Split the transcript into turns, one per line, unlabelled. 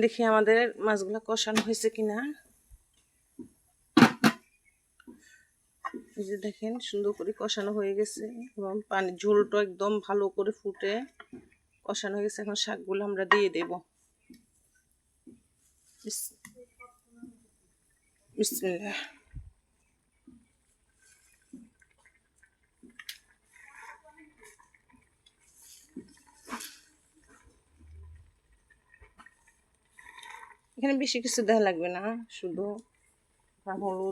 দেখি আমাদের মাছগুলো কষানো হয়েছে কিনা। এই যে দেখেন সুন্দর করে কষানো হয়ে গেছে এবং পানি ঝোলটা একদম ভালো করে ফুটে কষানো হয়ে গেছে। এখন শাকগুলো আমরা দিয়ে দেব। বিসমিল্লাহ। এখানে বেশি কিছু দেওয়া লাগবে না, শুধু হলুদ